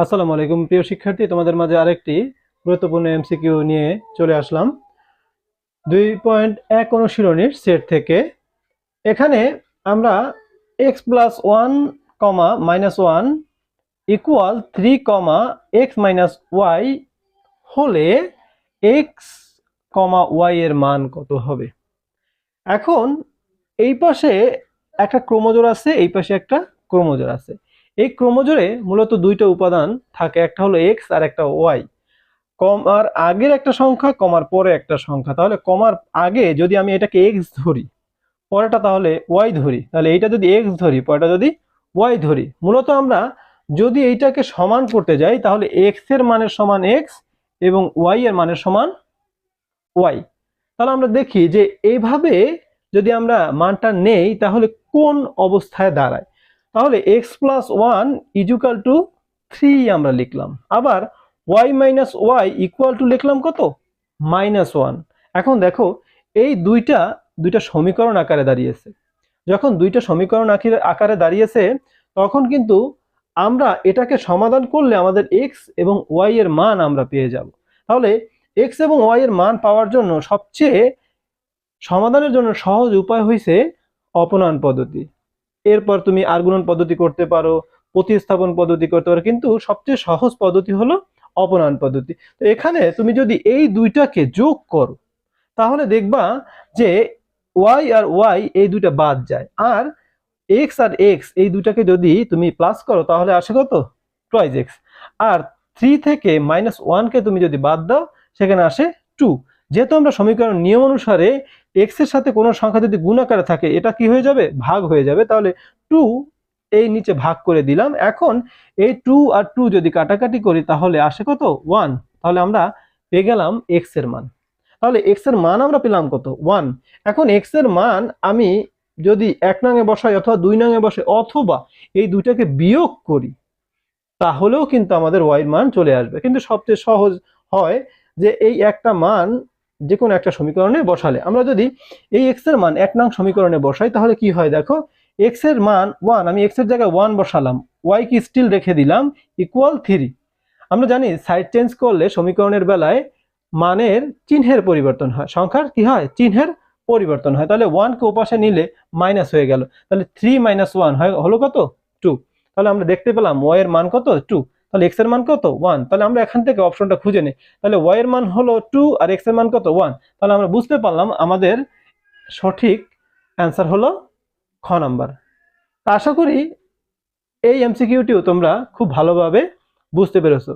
আসসালামু আলাইকুম প্রিয় শিক্ষার্থী, তোমাদের মাঝে আরেকটি গুরুত্বপূর্ণ এমসিকিউ নিয়ে চলে আসলাম 2.1 অনুশীলনীর সেট থেকে। এখানে আমরা x+1, -1 ইকুয়াল 3, x-y হলে x, y এর মান কত হবে। এখন এই পাশে একটা ক্রোমোজোর আছে, এই পাশে একটা ক্রোমোজোর আছে। এই ক্রোমোজোরে মূলত দুইটা উপাদান থাকে, একটা হলো এক্স আর একটা ওয়াই। কমার আগের একটা সংখ্যা, কমার পরে একটা সংখ্যা। তাহলে কমার আগে যদি আমি এটাকে এক্স ধরি, পরেটা তাহলে ওয়াই ধরি, তাহলে এইটা যদি এক্স ধরি, পরেটা যদি ওয়াই ধরি, মূলত আমরা যদি এইটাকে সমান করতে যাই তাহলে এক্স এর মানের সমান এক্স এবং ওয়াই এর মানের সমান ওয়াই। তাহলে আমরা দেখি যে এইভাবে যদি আমরা মানটা নেই তাহলে কোন অবস্থায় দাঁড়ায়। তাহলে x+1 ইকুয়াল টু 3 আমরা লিখলাম, আবার y minus y equal to লিখলাম কত, -1। এখন দেখো এই দুইটা সমীকরণ আকারে দাঁড়িয়েছে। যখন দুইটা সমীকরণ আকারে দাঁড়িয়েছে তখন কিন্তু আমরা এটাকে সমাধান করলে আমাদের x এবং y এর মান আমরা পেয়ে যাব। তাহলে x এবং y এর মান পাওয়ার জন্য সবচেয়ে সমাধানের জন্য সহজ উপায় হইছে অপনয়ন পদ্ধতি। এরপর তুমি আর গুণন পদ্ধতি করতে পারো, প্রতিস্থাপন পদ্ধতি করতে পারো, কিন্তু সবচেয়ে সহজ পদ্ধতি হলো অপনয়ন পদ্ধতি। তো এখানে তুমি যদি এই দুইটাকে যোগ করো তাহলে দেখবা যে y আর y এই দুইটা বাদ যায়, আর x আর x এই দুইটাকে যদি তুমি প্লাস করো তাহলে আসে কত, 2x। আর 3 থেকে -1 কে তুমি যদি বাদ দাও সেখানে আসে 2। যেহেতু আমরা সমীকরণ নিয়ম অনুসারে x এর সাথে কোনো সংখ্যা যদি গুণ আকারে থাকে এটা কি হয়ে যাবে, ভাগ হয়ে যাবে। তাহলে 2 এই নিচে ভাগ করে দিলাম। এখন এই 2 আর 2 যদি কাটাকাটি করি তাহলে আসে কত, 1। তাহলে আমরা পেয়ে গেলাম x এর মান। তাহলে x এর মান আমরা পেলাম কত, 1। এখন x এর মান আমি যদি 1 নংয়ে বসাই অথবা 2 নংয়ে বসাই অথবা এই দুইটাকে বিয়োগ করি তাহলেও কিন্তু আমাদের y এর মান চলে আসবে। কিন্তু সবচেয়ে সহজ হয় যে এই একটা মান যে কোনো একটা সমীকরণে বসালে। আমরা যদি এই x এর মান 1 নং সমীকরণে বসাই তাহলে কি হয় দেখো, x এর মান 1, আমি x এর জায়গায় 1 বসালাম, y কি স্টিল রেখে দিলাম ইকুয়াল 3। আমরা জানি সাইড চেঞ্জ করলে সমীকরণের বেলায় মানের চিহ্নের পরিবর্তন হয়, সংখ্যার কি হয়, চিহ্নের পরিবর্তন হয়। তাহলে 1 কে ওপাশে নিলে মাইনাস হয়ে গেল, তাহলে 3 - 1 হলো কত, 2। তাহলে আমরা দেখতে পেলাম y এর মান কত, 2। তাহলে x এর মান কত, 1। তাহলে আমরা এখান থেকে অপশনটা খুঁজে নিই। তাহলে y এর মান হলো 2 আর x এর মান কত, 1। তাহলে আমরা বুঝতে পারলাম আমাদের সঠিক অ্যান্সার হলো খ নাম্বার। আশা করি এই এমসিকিউটিও তোমরা খুব ভালোভাবে বুঝতে পেরেছো।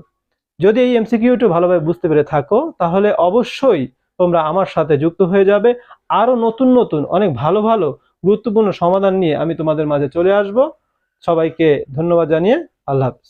যদি এই এমসিকিউটি ভালোভাবে বুঝতে পেরে থাকো তাহলে অবশ্যই তোমরা আমার সাথে যুক্ত হয়ে যাবে। আরো নতুন নতুন অনেক ভালো ভালো গুরুত্বপূর্ণ সমাধান নিয়ে আমি তোমাদের মাঝে চলে আসব। সবাইকে ধন্যবাদ জানিয়ে আল্লাহ হাফেজ।